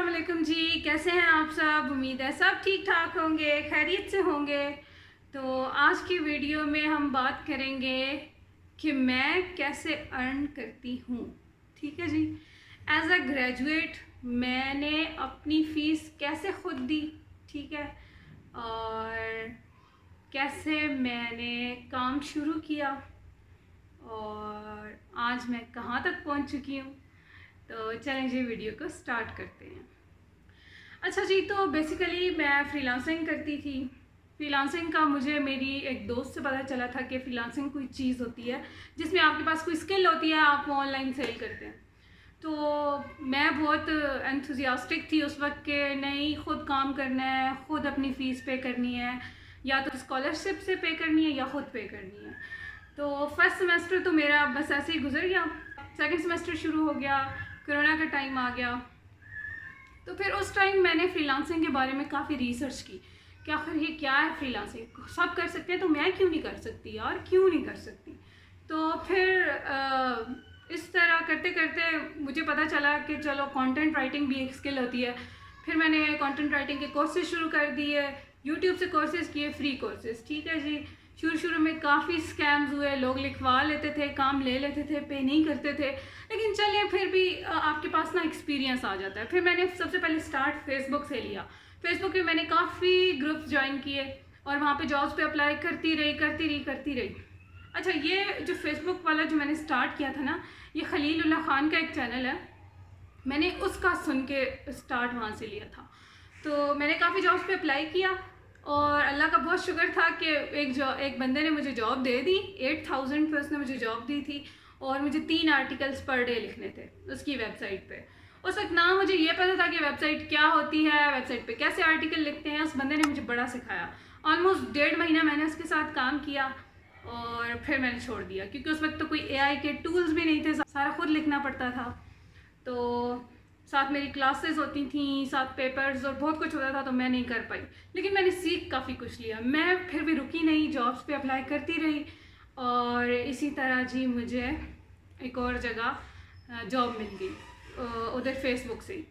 वालेकुम जी, कैसे हैं आप सब। उम्मीद है सब ठीक ठाक होंगे, खैरियत से होंगे। तो आज की वीडियो में हम बात करेंगे कि मैं कैसे अर्न करती हूँ। ठीक है जी। एज अ ग्रेजुएट मैंने अपनी फ़ीस कैसे खुद दी, ठीक है, और कैसे मैंने काम शुरू किया और आज मैं कहाँ तक पहुँच चुकी हूँ। तो चलें जी, वीडियो को स्टार्ट करते हैं। अच्छा जी, तो बेसिकली मैं फ्रीलांसिंग करती थी। फ्रीलांसिंग का मुझे मेरी एक दोस्त से पता चला था कि फ्रीलांसिंग कोई चीज़ होती है जिसमें आपके पास कोई स्किल होती है, आप वो ऑनलाइन सेल करते हैं। तो मैं बहुत एंथुजियास्टिक थी उस वक्त के, नहीं खुद काम करना है, खुद अपनी फ़ीस पे करनी है, या तो स्कॉलरशिप से पे करनी है या खुद पे करनी है। तो फर्स्ट सेमेस्टर तो मेरा बस ऐसे ही गुजर गया। सेकंड सेमेस्टर शुरू हो गया, कोरोना का टाइम आ गया। तो फिर उस टाइम मैंने फ्रीलांसिंग के बारे में काफ़ी रिसर्च की कि आखिर ये क्या है फ्रीलांसिंग। सब कर सकते हैं तो मैं क्यों नहीं कर सकती यार, क्यों नहीं कर सकती। तो फिर इस तरह करते करते मुझे पता चला कि चलो कंटेंट राइटिंग भी एक स्किल होती है। फिर मैंने कंटेंट राइटिंग के कोर्सेज शुरू कर दिए, यूट्यूब से कोर्सेज किए, फ्री कोर्सेज। ठीक है जी। शुरू में काफ़ी स्कैम्स हुए, लोग लिखवा लेते थे, काम ले लेते थे, पे नहीं करते थे, लेकिन चलिए फिर भी आपके पास ना एक्सपीरियंस आ जाता है। फिर मैंने सबसे पहले स्टार्ट फेसबुक से लिया। फेसबुक पे मैंने काफ़ी ग्रुप्स ज्वाइन किए और वहाँ पे जॉब्स पे अप्लाई करती रही। अच्छा, ये जो फेसबुक वाला जो मैंने स्टार्ट किया था ना, ये खलीलुल्लाह खान का एक चैनल है, मैंने उसका सुन के स्टार्ट वहाँ से लिया था। तो मैंने काफ़ी जॉब्स पे अप्लाई किया और अल्लाह का बहुत शुक्र था कि एक बंदे ने मुझे जॉब दे दी। 8000 पे उसने मुझे जॉब दी थी और मुझे 3 आर्टिकल्स पर डे लिखने थे उसकी वेबसाइट पे। उस वक्त ना मुझे ये पता था कि वेबसाइट क्या होती है, वेबसाइट पे कैसे आर्टिकल लिखते हैं। उस बंदे ने मुझे बड़ा सिखाया। ऑलमोस्ट 1.5 महीना मैंने उसके साथ काम किया और फिर मैंने छोड़ दिया, क्योंकि उस वक्त तो कोई AI के टूल्स भी नहीं थे, सारा खुद लिखना पड़ता था। तो साथ मेरी क्लासेस होती थी, साथ पेपर्स और बहुत कुछ होता था, तो मैं नहीं कर पाई। लेकिन मैंने सीख काफ़ी कुछ लिया। मैं फिर भी रुकी नहीं, जॉब्स पे अप्लाई करती रही और इसी तरह जी मुझे एक और जगह जॉब मिल गई उधर फेसबुक से ही।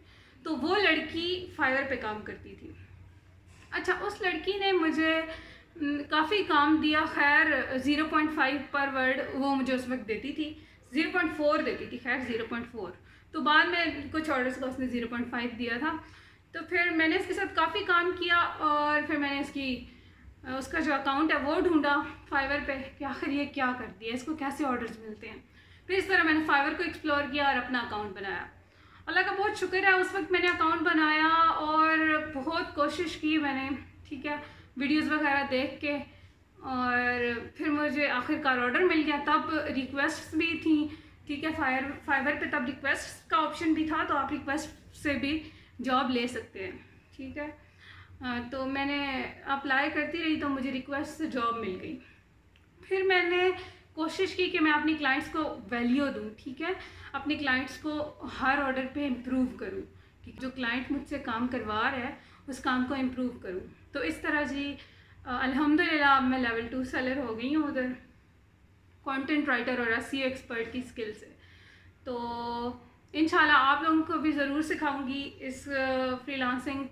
तो वो लड़की फाइवर पे काम करती थी। अच्छा, उस लड़की ने मुझे काफ़ी काम दिया। खैर 0.5 पर वर्ड वो मुझे उस वक्त देती थी, 0.4 देती थी, खैर 0.4। तो बाद में कुछ ऑर्डर्स का उसने 0.5 दिया था। तो फिर मैंने इसके साथ काफ़ी काम किया और फिर मैंने उसका जो अकाउंट है वो ढूंढा फाइवर पे कि आखिर ये क्या करती है, इसको कैसे ऑर्डर्स मिलते हैं। फिर इस तरह मैंने फाइवर को एक्सप्लोर किया और अपना अकाउंट बनाया। अल्लाह का बहुत शुक्र है, उस वक्त मैंने अकाउंट बनाया और बहुत कोशिश की मैंने, ठीक है, वीडियोस वगैरह देख के, और फिर मुझे आखिरकार ऑर्डर मिल गया। तब रिक्वेस्ट भी थी, ठीक है, फाइवर पे तब रिक्वेस्ट का ऑप्शन भी था, तो आप रिक्वेस्ट से भी जॉब ले सकते हैं। ठीक है, तो मैंने अप्लाई करती रही तो मुझे रिक्वेस्ट से जॉब मिल गई। फिर मैंने कोशिश की कि मैं अपनी क्लाइंट्स को वैल्यू दूँ, ठीक है, अपने क्लाइंट्स को हर ऑर्डर पे इम्प्रूव करूँ, ठीक, जो क्लाइंट मुझसे काम करवा रहा है उस काम को इम्प्रूव करूँ। तो इस तरह जी अल्हम्दुलिल्लाह मैं लेवल 2 सेलर हो गई हूँ उधर, कंटेंट राइटर और SEO एक्सपर्ट की स्किल से। तो इंशाल्लाह आप लोगों को भी ज़रूर सिखाऊंगी इस फ्रीलांसिंग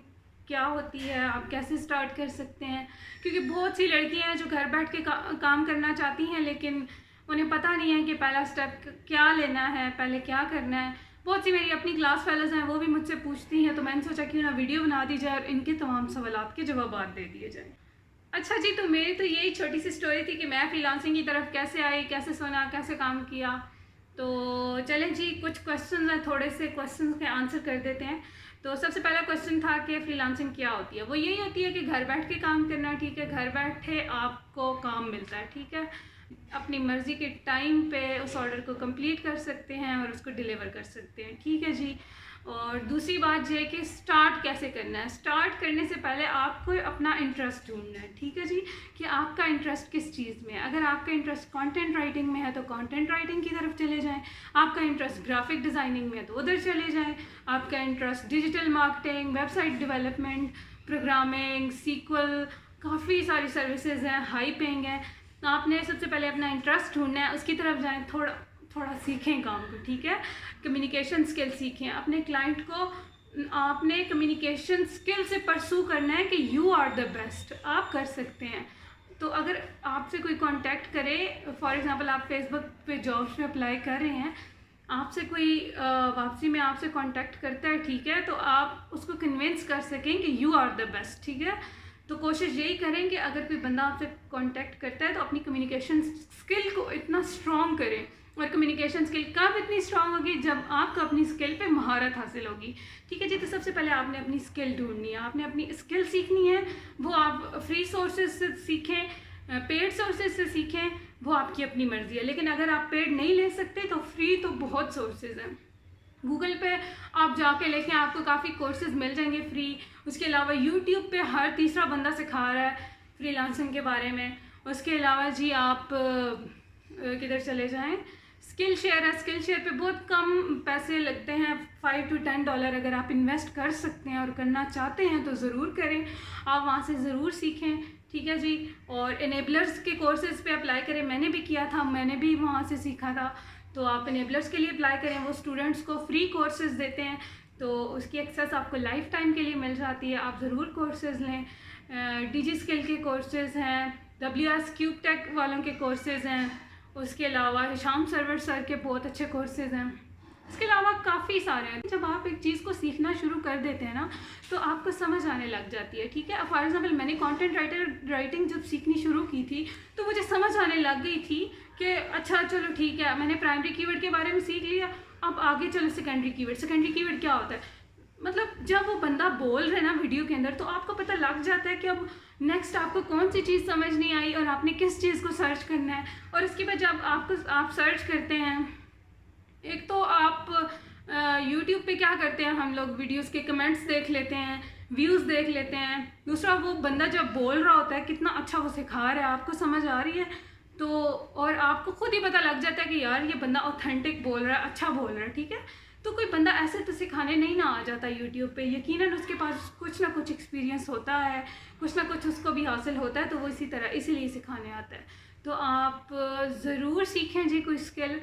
क्या होती है, आप कैसे स्टार्ट कर सकते हैं। क्योंकि बहुत सी लड़कियां हैं जो घर बैठ के काम करना चाहती हैं, लेकिन उन्हें पता नहीं है कि पहला स्टेप क्या लेना है, पहले क्या करना है। बहुत सी मेरी अपनी क्लास फेलोज़ हैं, वो भी मुझसे पूछती हैं, तो मैंने सोचा क्यों ना वीडियो बना दी जाए और इनके तमाम सवालात के जवाब दे दिए जाए। अच्छा जी, तो मेरी तो यही छोटी सी स्टोरी थी कि मैं फ्रीलांसिंग की तरफ कैसे आई, कैसे सुना, कैसे काम किया। तो चलें जी, कुछ क्वेश्चन हैं, थोड़े से क्वेश्चन के आंसर कर देते हैं। तो सबसे पहला क्वेश्चन था कि फ्रीलांसिंग क्या होती है। वो यही होती है कि घर बैठ के काम करना, ठीक है, घर बैठे आपको काम मिलता है, ठीक है, अपनी मर्ज़ी के टाइम पे उस ऑर्डर को कंप्लीट कर सकते हैं और उसको डिलीवर कर सकते हैं, ठीक है जी। और दूसरी बात ये है कि स्टार्ट कैसे करना है। स्टार्ट करने से पहले आपको अपना इंटरेस्ट ढूंढना है, ठीक है जी, कि आपका इंटरेस्ट किस चीज़ में है। अगर आपका इंटरेस्ट कंटेंट राइटिंग में है तो कंटेंट राइटिंग की तरफ चले जाएं, आपका इंटरेस्ट ग्राफिक डिज़ाइनिंग में है तो उधर चले जाएं, आपका interest digital marketing, website development, programming, SQL, काफ़ी सारी सर्विसेज हैं, हाई पेइंग है। आपने सबसे पहले अपना इंटरेस्ट ढूंढना है, उसकी तरफ जाएँ, थोड़ा सीखें काम को, ठीक है, कम्युनिकेशन स्किल सीखें, अपने क्लाइंट को आपने कम्युनिकेशन स्किल से परसू करना है कि यू आर द बेस्ट, आप कर सकते हैं। तो अगर आपसे कोई कांटेक्ट करे, फॉर एग्जांपल आप फेसबुक पे जॉब्स पे अप्लाई कर रहे हैं, आपसे कोई वापसी में आपसे कांटेक्ट करता है, ठीक है, तो आप उसको कन्विंस कर सकें कि यू आर द बेस्ट, ठीक है। तो कोशिश यही करें कि अगर कोई बंदा आपसे कांटेक्ट करता है तो अपनी कम्युनिकेशन स्किल को इतना स्ट्रॉन्ग करें। और कम्युनिकेशन स्किल कब इतनी स्ट्रांग होगी? जब आपको अपनी स्किल पे महारत हासिल होगी, ठीक है जी। तो सबसे पहले आपने अपनी स्किल ढूंढनी है, आपने अपनी स्किल सीखनी है। वो आप फ्री सोर्सेज से सीखें, पेड सोर्सेज से सीखें, वो आपकी अपनी मर्ज़ी है। लेकिन अगर आप पेड नहीं ले सकते तो फ्री तो बहुत सोर्सेज हैं। गूगल पे आप जाके लेखें, आपको काफ़ी कोर्सेज मिल जाएंगे फ्री। उसके अलावा यूट्यूब पे हर तीसरा बंदा सिखा रहा है फ्रीलांसिंग के बारे में। उसके अलावा जी आप किधर चले जाएं, स्किल शेयर है, स्किल शेयर पे बहुत कम पैसे लगते हैं, $5 to $10। अगर आप इन्वेस्ट कर सकते हैं और करना चाहते हैं तो ज़रूर करें, आप वहाँ से ज़रूर सीखें, ठीक है जी। और इनेबलर्स के कोर्सेज़ पे अप्लाई करें, मैंने भी किया था, मैंने भी वहाँ से सीखा था। तो आप इनेबलर्स के लिए अप्लाई करें, वो स्टूडेंट्स को फ्री कोर्सेज देते हैं, तो उसकी एक्सेस आपको लाइफ टाइम के लिए मिल जाती है। आप ज़रूर कोर्सेज़ लें। DG स्किल के कोर्सेज़ हैं, WS क्यूब टेक वालों के कोर्सेज़ हैं, उसके अलावा हिशाम सरवर सर के बहुत अच्छे कोर्सेज़ हैं। इसके अलावा काफ़ी सारे हैं। जब आप एक चीज़ को सीखना शुरू कर देते हैं ना, तो आपको समझ आने लग जाती है, ठीक है। फॉर एग्जांपल मैंने कंटेंट राइटिंग जब सीखनी शुरू की थी तो मुझे समझ आने लग गई थी कि अच्छा चलो ठीक है, मैंने प्राइमरी कीवर्ड के बारे में सीख लिया, अब आगे चलो सेकेंडरी कीवर्ड। सेकेंडरी कीवर्ड क्या होता है? मतलब जब वो बंदा बोल रहे हैं ना वीडियो के अंदर, तो आपको पता लग जाता है कि अब नेक्स्ट आपको कौन सी चीज़ समझ नहीं आई और आपने किस चीज़ को सर्च करना है। और इसके बाद जब आप सर्च करते हैं, एक तो आप यूट्यूब पे क्या करते हैं हम लोग, वीडियोस के कमेंट्स देख लेते हैं, व्यूज़ देख लेते हैं। दूसरा, वो बंदा जब बोल रहा होता है कितना अच्छा वो सिखा रहा है, आपको समझ आ रही है, तो और आपको खुद ही पता लग जाता है कि यार ये बंदा ऑथेंटिक बोल रहा है, अच्छा बोल रहा है, ठीक है। तो कोई बंदा ऐसे तो सिखाने नहीं ना आ जाता यूट्यूब पे, यकीनन उसके पास कुछ ना कुछ एक्सपीरियंस होता है, कुछ ना कुछ उसको भी हासिल होता है, तो वो इसीलिए सिखाने आता है। तो आप ज़रूर सीखें जी कोई स्किल।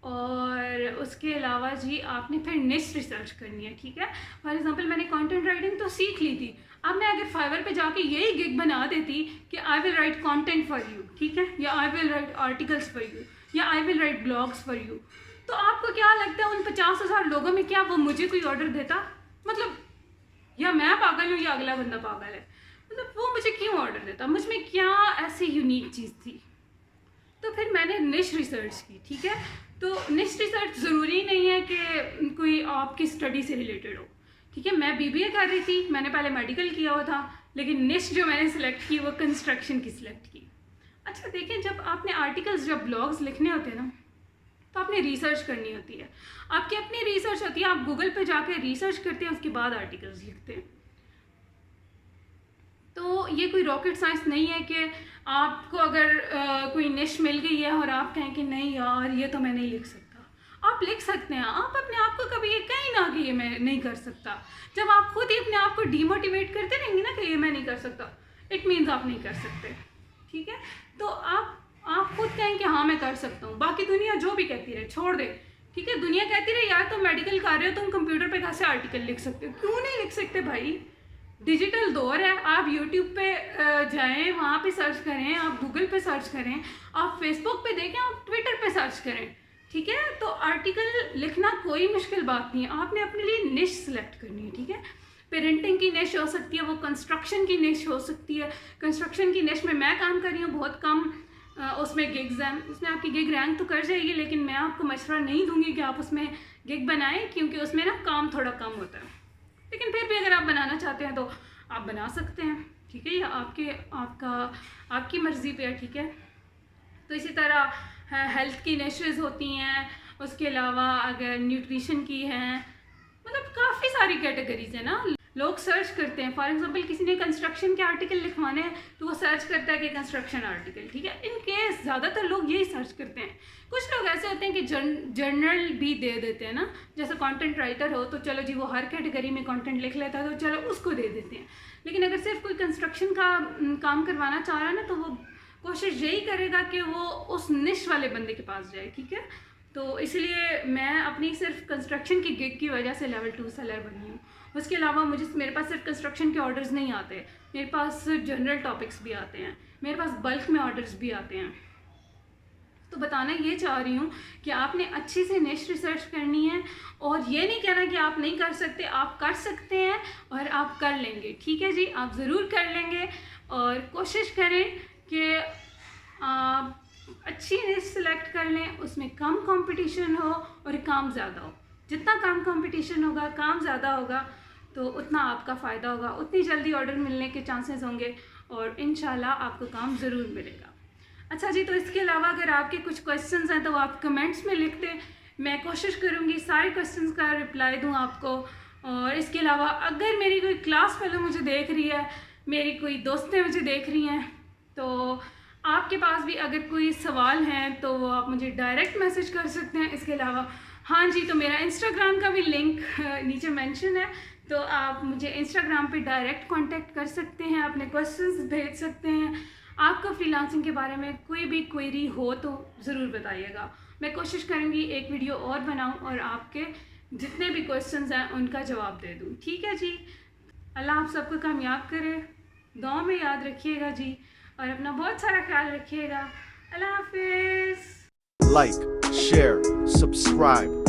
और उसके अलावा जी आपने फिर निश रिसर्च करनी है, ठीक है। फॉर एग्जांपल मैंने कंटेंट राइटिंग तो सीख ली थी, अब मैं अगर फाइवर पे जाके यही गिग बना देती कि I will write content for you, ठीक है, या I will write articles for you, या I will write blogs for you, तो आपको क्या लगता है उन 50,000 लोगों में क्या वो मुझे कोई ऑर्डर देता? मतलब या मैं पागल हूँ या अगला बंदा पागल है, मतलब वो मुझे क्यों ऑर्डर देता? मुझ में क्या ऐसी यूनिक चीज़ थी? तो फिर मैंने निश रिसर्च की, ठीक है। तो निश रिसर्च ज़रूरी नहीं है कि कोई आपकी स्टडी से रिलेटेड हो, ठीक है। मैं BBA कर रही थी, मैंने पहले मेडिकल किया हुआ था, लेकिन निश जो मैंने सिलेक्ट की वो कंस्ट्रक्शन की सिलेक्ट की। अच्छा देखें, जब आपने आर्टिकल्स, जब ब्लॉग्स लिखने होते हैं ना, तो आपने रिसर्च करनी होती है, आपकी अपनी रिसर्च होती है। आप गूगल पे जाके रिसर्च करते हैं, उसके बाद आर्टिकल्स लिखते हैं। तो ये कोई रॉकेट साइंस नहीं है कि आपको अगर कोई निश मिल गई है और आप कहें कि नहीं यार ये तो मैं नहीं लिख सकता। आप लिख सकते हैं, आप अपने आप को कभी ये कहीं ना कि ये मैं नहीं कर सकता। जब आप खुद ही अपने आप को डीमोटिवेट करते रहेंगे ना कि ये मैं नहीं कर सकता, इट मीन्स आप नहीं कर सकते, ठीक है। तो आप खुद कहें कि हाँ मैं कर सकता हूँ, बाकी दुनिया जो भी कहती रहे छोड़ दे, ठीक है। दुनिया कहती रहे यार तुम मेडिकल कर रहे हो, तुम कंप्यूटर पे कैसे आर्टिकल लिख सकते हो? क्यों नहीं लिख सकते भाई? डिजिटल दौर है, आप यूट्यूब पे जाएं, वहाँ पे सर्च करें, आप गूगल पे सर्च करें, आप फेसबुक पे देखें, आप ट्विटर पे सर्च करें, ठीक है। तो आर्टिकल लिखना कोई मुश्किल बात नहीं है, आपने अपने लिए निश सेलेक्ट करनी है, ठीक है। पेरेंटिंग की निश हो सकती है, वो कंस्ट्रक्शन की निश हो सकती है। कंस्ट्रक्शन की निश में मैं काम कर रही हूँ, बहुत कम उसमें गिग्स हैं, उसमें आपकी गिग रैंक तो कर जाएगी, लेकिन मैं आपको मशवरा नहीं दूंगी कि आप उसमें गिग बनाएं, क्योंकि उसमें ना काम थोड़ा कम होता है। लेकिन फिर भी अगर आप बनाना चाहते हैं तो आप बना सकते हैं, ठीक है। या आपकी मर्ज़ी पे है, ठीक है। तो इसी तरह हेल्थ की निशेस होती हैं, उसके अलावा अगर न्यूट्रिशन की हैं, मतलब काफ़ी सारी कैटेगरीज है ना। लोग सर्च करते हैं, फॉर एग्जांपल किसी ने कंस्ट्रक्शन के आर्टिकल लिखवाने हैं तो वो सर्च करता है कि कंस्ट्रक्शन आर्टिकल, ठीक है। इन केस ज़्यादातर लोग यही सर्च करते हैं। कुछ लोग ऐसे होते हैं कि जर्नल भी दे देते हैं ना, जैसे कंटेंट राइटर हो तो चलो जी वो हर कैटेगरी में कंटेंट लिख लेता है तो चलो उसको दे देते हैं। लेकिन अगर सिर्फ कोई कंस्ट्रक्शन का काम करवाना चाह रहा है ना, तो वो कोशिश यही करेगा कि वो उस निश वाले बंदे के पास जाए, ठीक है। तो इसलिए मैं अपनी सिर्फ कंस्ट्रक्शन की गिग की वजह से लेवल 2 सेलर बनी हूँ, उसके अलावा मेरे पास सिर्फ कंस्ट्रक्शन के ऑर्डर्स नहीं आते, मेरे पास जनरल टॉपिक्स भी आते हैं, मेरे पास बल्क में ऑर्डर्स भी आते हैं। तो बताना ये चाह रही हूँ कि आपने अच्छी से निश रिसर्च करनी है, और ये नहीं कहना कि आप नहीं कर सकते, आप कर सकते हैं और आप कर लेंगे। ठीक है जी, आप ज़रूर कर लेंगे, और कोशिश करें कि अच्छी निश सेलेक्ट कर लें, उसमें कम कंपटीशन हो और काम ज़्यादा हो। जितना कम कंपटीशन होगा, काम ज़्यादा होगा, तो उतना आपका फ़ायदा होगा, उतनी जल्दी ऑर्डर मिलने के चांसेस होंगे, और इंशाल्लाह आपको काम ज़रूर मिलेगा। अच्छा जी, तो इसके अलावा अगर आपके कुछ क्वेश्चंस हैं तो आप कमेंट्स में लिख दें, मैं कोशिश करूँगी सारे क्वेश्चंस का रिप्लाई दूँ आपको। और इसके अलावा अगर मेरी कोई क्लास फेलो मुझे देख रही है, मेरी कोई दोस्तें मुझे देख रही हैं, तो आपके पास भी अगर कोई सवाल हैं तो वो आप मुझे डायरेक्ट मैसेज कर सकते हैं। इसके अलावा हाँ जी, तो मेरा इंस्टाग्राम का भी लिंक नीचे मेंशन है, तो आप मुझे इंस्टाग्राम पे डायरेक्ट कांटेक्ट कर सकते हैं, अपने क्वेश्चंस भेज सकते हैं। आपको फ्रीलांसिंग के बारे में कोई भी क्वेरी हो तो ज़रूर बताइएगा, मैं कोशिश करूँगी एक वीडियो और बनाऊँ और आपके जितने भी क्वेश्चंस हैं उनका जवाब दे दूँ। ठीक है जी, अल्लाह आप सबको कामयाब करे, दुआ में याद रखिएगा जी, और अपना बहुत सारा ख्याल रखिएगा। अल्लाह हाफिज़। Like, share, subscribe.